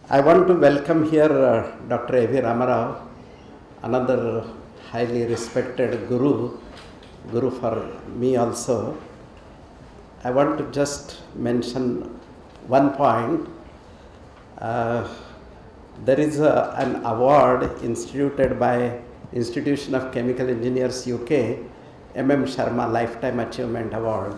I want to welcome here Dr. A.V. Ramarao, another highly respected guru for me also. I want to just mention one point. There is an award instituted by Institution of Chemical Engineers UK, Sharma Lifetime Achievement Award,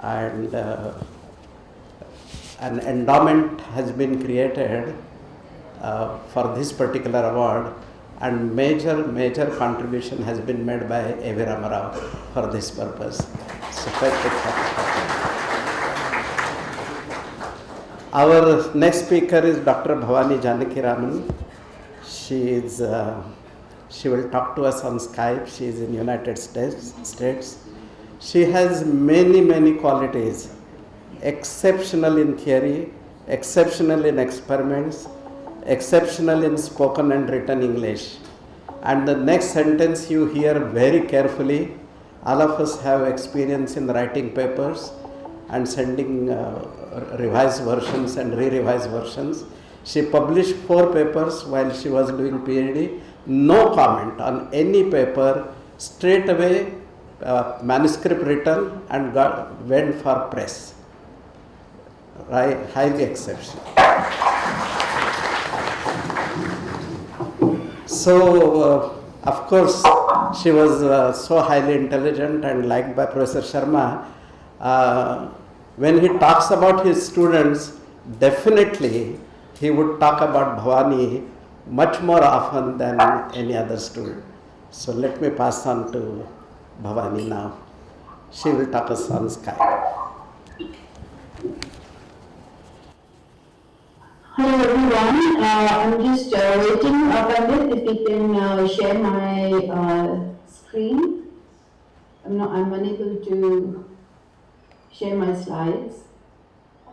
and an endowment has been created for this particular award, and major contribution has been made by A.V. Ramarao for this purpose. So our next speaker is Dr. Bhavani Janakiraman. She will talk to us on Skype. She is in United States. She has many qualities. Exceptional in theory, exceptional in experiments, exceptional in spoken and written English. And the next sentence you hear very carefully. All of us have experience in writing papers and sending revised versions and re-revised versions. She published 4 papers while she was doing PhD. No comment on any paper, straight away manuscript written and went for press. Right, highly exceptional. So, of course, she was so highly intelligent and liked by Professor Sharma. When he talks about his students, definitely he would talk about Bhavani much more often than any other student. So let me pass on to Bhavani now. She will talk us on Skype. Hello everyone, I'm just waiting Pandit if you can share my screen. I'm unable to share my slides.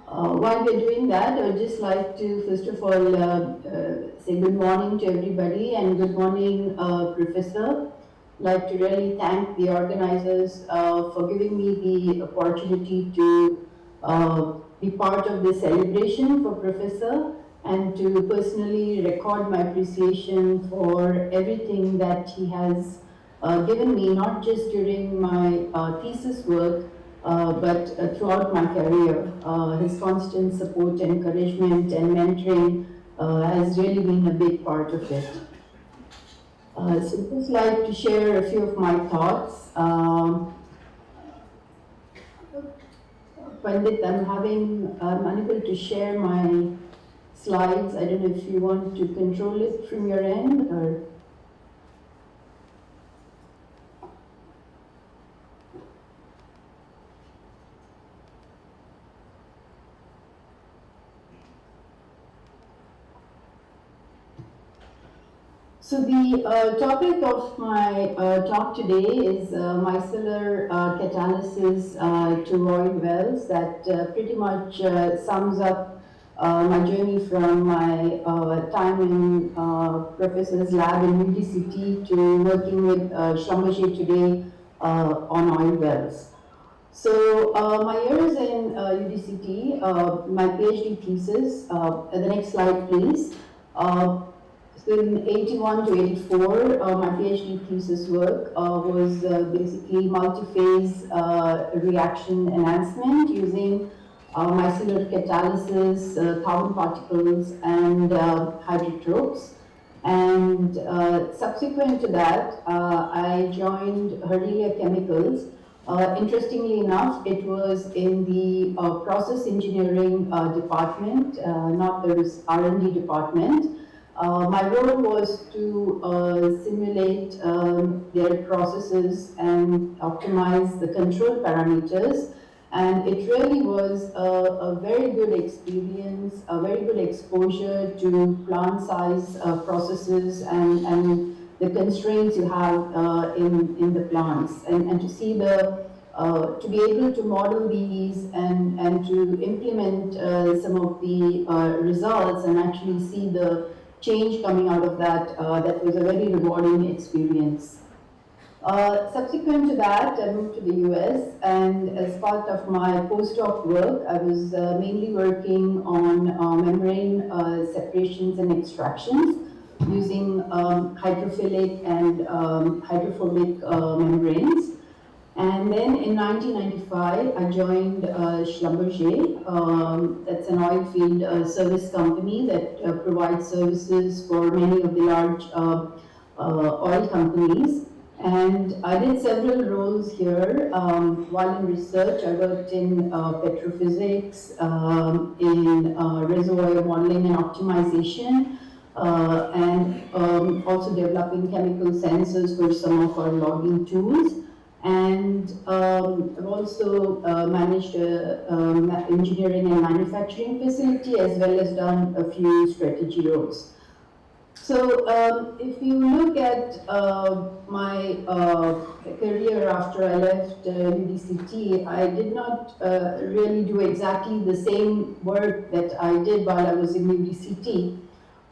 While we're doing that, I would just like to first of all say good morning to everybody and good morning Professor. I'd like to really thank the organizers for giving me the opportunity to be part of this celebration for Professor and to personally record my appreciation for everything that he has given me, not just during my thesis work, but throughout my career. His constant support, encouragement and mentoring has really been a big part of it. So I'd just like to share a few of my thoughts. Pandit, I'm unable to share my slides. I don't know if you want to control it from your end or. So the topic of my talk today is micellar catalysis to oil wells. That pretty much sums up my journey from my time in Professor's lab in UDCT to working with Sharma today on oil wells. So my years in UDCT, my PhD thesis, the next slide please. So in 81 to 84, my PhD thesis work was basically multi-phase reaction enhancement using micellar catalysis, carbon particles, and hydrotropes. And subsequent to that, I joined Herdelia Chemicals. Interestingly enough, it was in the process engineering department, not the R&D department. My role was to simulate their processes and optimize the control parameters, and it really was a very good experience, a very good exposure to plant size processes and the constraints you have in the plants, and to see to be able to model these and to implement some of the results and actually see the change coming out of that, that was a very rewarding experience. Subsequent to that, I moved to the US, and as part of my postdoc work, I was mainly working on membrane separations and extractions using hydrophilic and hydrophobic membranes. And then in 1995, I joined Schlumberger. That's an oil field service company that provides services for many of the large oil companies. And I did several roles here. While in research, I worked in petrophysics, in reservoir modeling and optimization, and also developing chemical sensors for some of our logging tools. And I've also managed an engineering and manufacturing facility, as well as done a few strategy roles. So if you look at my career after I left UDCT, I did not really do exactly the same work that I did while I was in UDCT.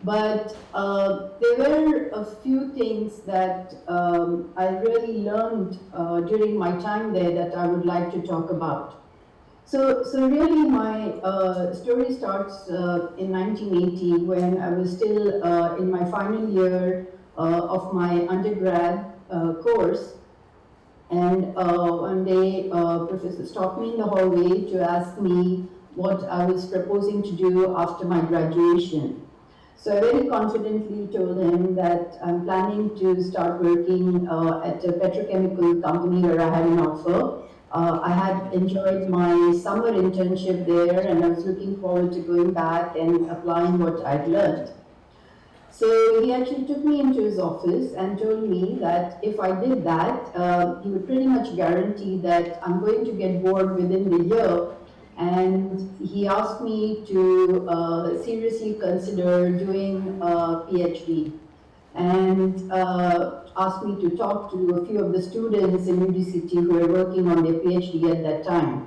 But there were a few things that I really learned during my time there that I would like to talk about. So really my story starts in 1980 when I was still in my final year of my undergrad course. And one day, professor stopped me in the hallway to ask me what I was proposing to do after my graduation. So I very confidently told him that I'm planning to start working at a petrochemical company where I had an offer. I had enjoyed my summer internship there, and I was looking forward to going back and applying what I'd learned. So he actually took me into his office and told me that if I did that, he would pretty much guarantee that I'm going to get bored within the year. And he asked me to seriously consider doing a PhD, and asked me to talk to a few of the students in UDCT who were working on their PhD at that time.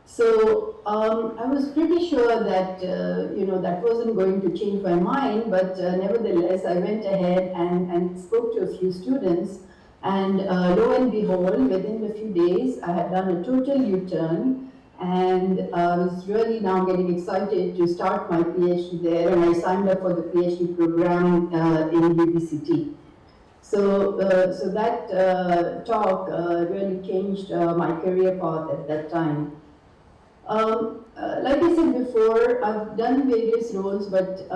So I was pretty sure that that wasn't going to change my mind, but nevertheless I went ahead and spoke to a few students, and lo and behold, within a few days I had done a total U-turn, and I was really now getting excited to start my PhD there, and I signed up for the PhD program in UDCT. So that talk really changed my career path at that time. Like I said before, I've done various roles, but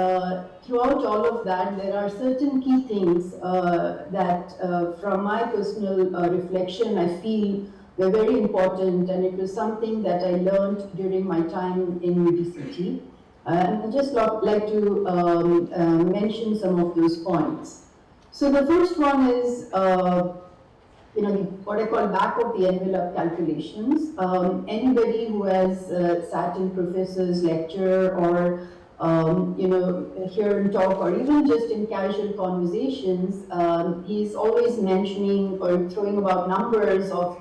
throughout all of that, there are certain key things that, from my personal reflection, I feel were very important, and it was something that I learned during my time in UDCT. And I'd just like to mention some of those points. So the first one is what I call back of the envelope calculations. Anybody who has sat in professors' lecture or hear and talk, or even just in casual conversations, he's always mentioning or throwing about numbers of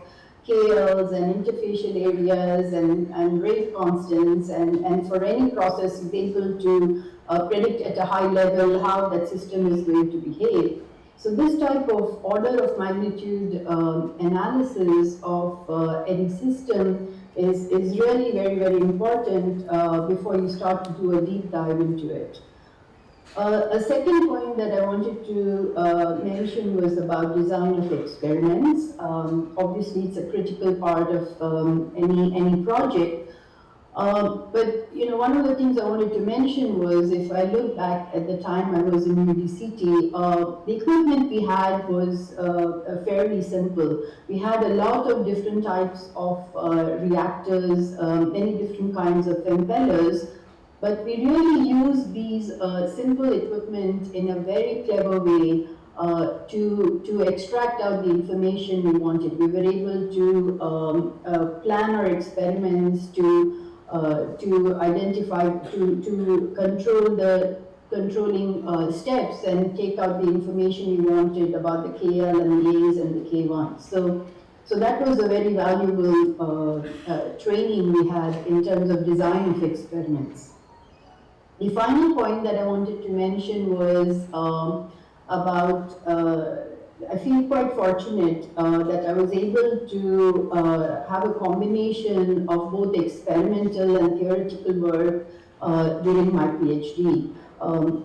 KLs and interfacial areas and rate constants, and for any process is able to predict at a high level how that system is going to behave. So this type of order of magnitude analysis of any system is really very, very important before you start to do a deep dive into it. A second point that I wanted to mention was about design of experiments. Obviously, it's a critical part of any project. But one of the things I wanted to mention was, if I look back at the time I was in UDCT, the equipment we had was fairly simple. We had a lot of different types of reactors, many different kinds of impellers, but we really used these simple equipment in a very clever way to extract out the information we wanted. We were able to plan our experiments, to identify, to control the controlling steps and take out the information we wanted about the KL and the A's and the K1. So that was a very valuable training we had in terms of design of experiments. The final point that I wanted to mention was about I feel quite fortunate that I was able to have a combination of both experimental and theoretical work during my PhD.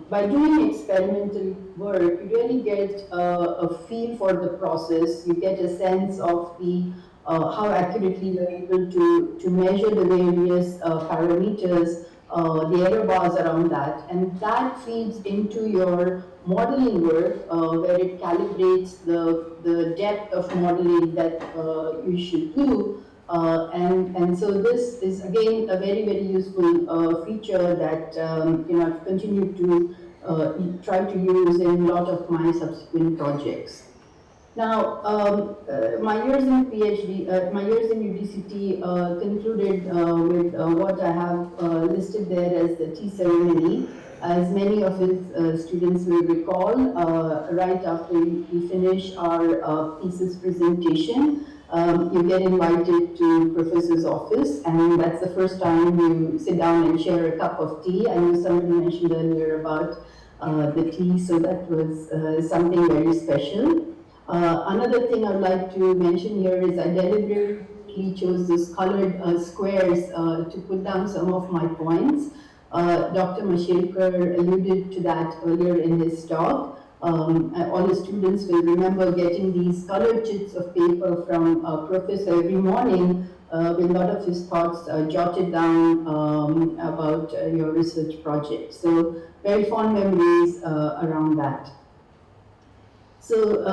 By doing experimental work, you really get a feel for the process. You get a sense of the how accurately you're able to measure the various parameters, the error bars around that, and that feeds into your modeling work where it calibrates the depth of modeling that you should do. And so this is again a very, very useful feature that I've continued to try to use in a lot of my subsequent projects. Now, my years in PhD, my years in UDCT concluded with what I have listed there as the tea ceremony. As many of his students will recall, right after we finish our thesis presentation, you get invited to professor's office, and that's the first time you sit down and share a cup of tea. I know somebody mentioned earlier about the tea, so that was something very special. Another thing I'd like to mention here is I deliberately chose these colored squares to put down some of my points. Dr. Mashelkar alluded to that earlier in his talk. All the students will remember getting these colored chits of paper from a professor every morning with a lot of his thoughts jotted down about your research project. So very fond memories around that. So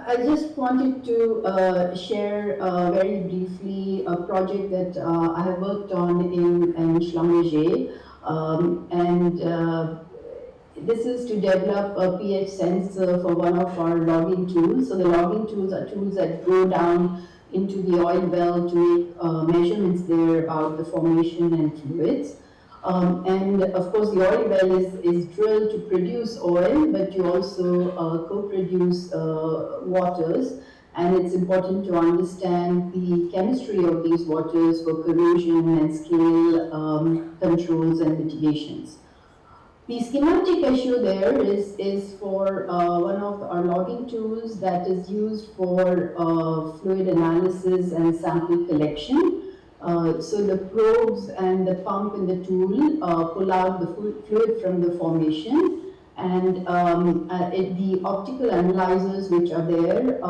I just wanted to share very briefly a project that I have worked on in Schlumberger, and this is to develop a pH sensor for one of our logging tools. So the logging tools are tools that go down into the oil well to make measurements there about the formation and fluids. And of course, the oil well is drilled to produce oil, but you also co-produce waters. And it's important to understand the chemistry of these waters for corrosion and scale controls and mitigations. The schematic I show there is for one of our logging tools that is used for fluid analysis and sample collection. So the probes and the pump in the tool pull out the fluid from the formation, and the optical analyzers which are there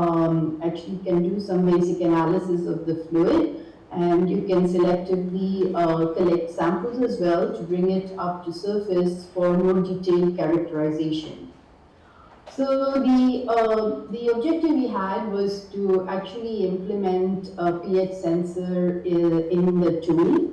actually can do some basic analysis of the fluid, and you can selectively collect samples as well to bring it up to surface for more detailed characterization. So the objective we had was to actually implement a pH sensor in the tool.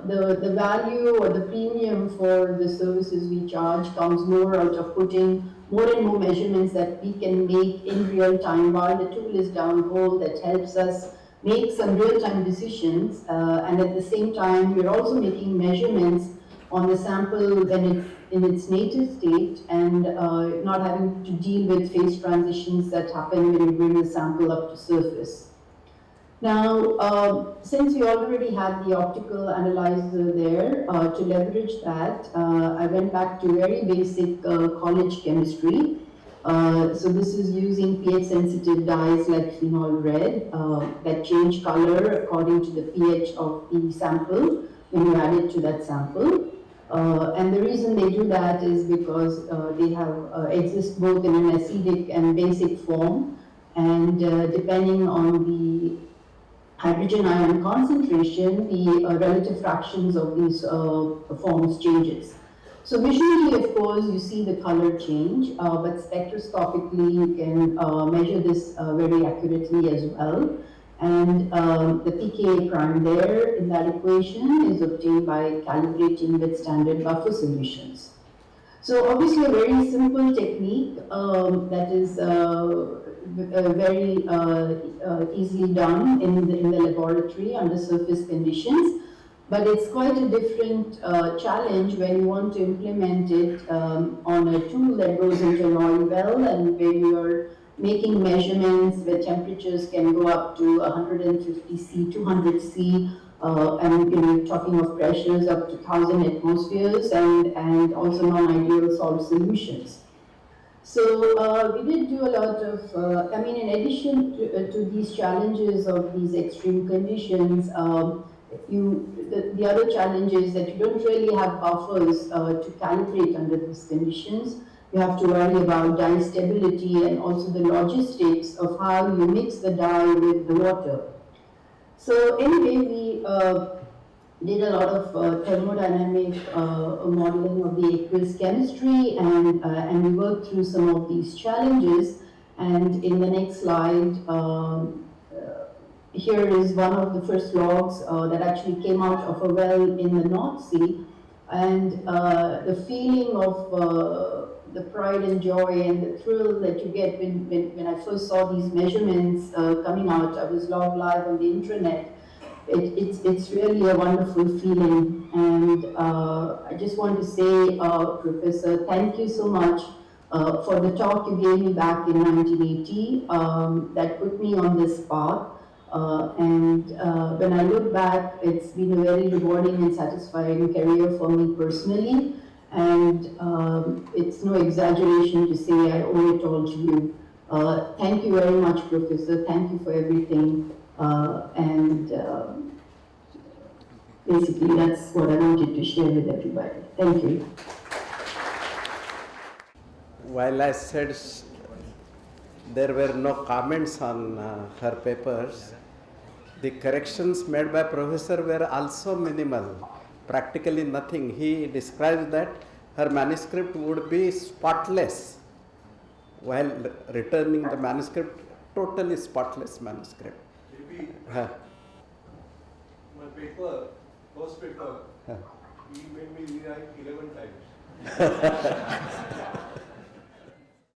The value or the premium for the services we charge comes more out of putting more and more measurements that we can make in real time while the tool is downhole, that helps us make some real-time decisions, and at the same time we're also making measurements on the sample when it's in its native state, and not having to deal with phase transitions that happen when you bring the sample up to surface. Now, since we already had the optical analyzer there, to leverage that, I went back to very basic college chemistry. So this is using pH-sensitive dyes like phenol red that change color according to the pH of the sample when you add it to that sample. And the reason they do that is because they have exist both in an acidic and basic form, and depending on the hydrogen ion concentration, the relative fractions of these forms changes. So visually, of course, you see the color change, but spectroscopically you can measure this very accurately as well. And the pKa prime there in that equation is obtained by calibrating with standard buffer solutions. So obviously a very simple technique that is very easily done in the laboratory under surface conditions, but it's quite a different challenge when you want to implement it on a tool that goes into an oil well and where you're making measurements where temperatures can go up to 150 C, 200 C, and talking of pressures up to 1,000 atmospheres, and also non-ideal salt solutions. So we did do a lot of, in addition to these challenges of these extreme conditions, the other challenge is that you don't really have buffers to calibrate under these conditions. You have to worry about dye stability and also the logistics of how you mix the dye with the water. So anyway, we did a lot of thermodynamic modeling of the aqueous chemistry, and we worked through some of these challenges. And in the next slide, here is one of the first logs that actually came out of a well in the North Sea. And the feeling of the pride and joy and the thrill that you get when I first saw these measurements coming out, I was logged live on the intranet. It's really a wonderful feeling. And I just want to say, Professor, thank you so much for the talk you gave me back in 1980 that put me on this path. When I look back, it's been a very rewarding and satisfying career for me personally. And it's no exaggeration to say I owe it all to you. Thank you very much, Professor. Thank you for everything. Basically, that's what I wanted to share with everybody. Thank you. While I said there were no comments on her papers, the corrections made by professor were also minimal, practically nothing. He describes that her manuscript would be spotless, while returning the manuscript, totally spotless manuscript. Maybe my paper, first paper, he made me rewrite 11 times.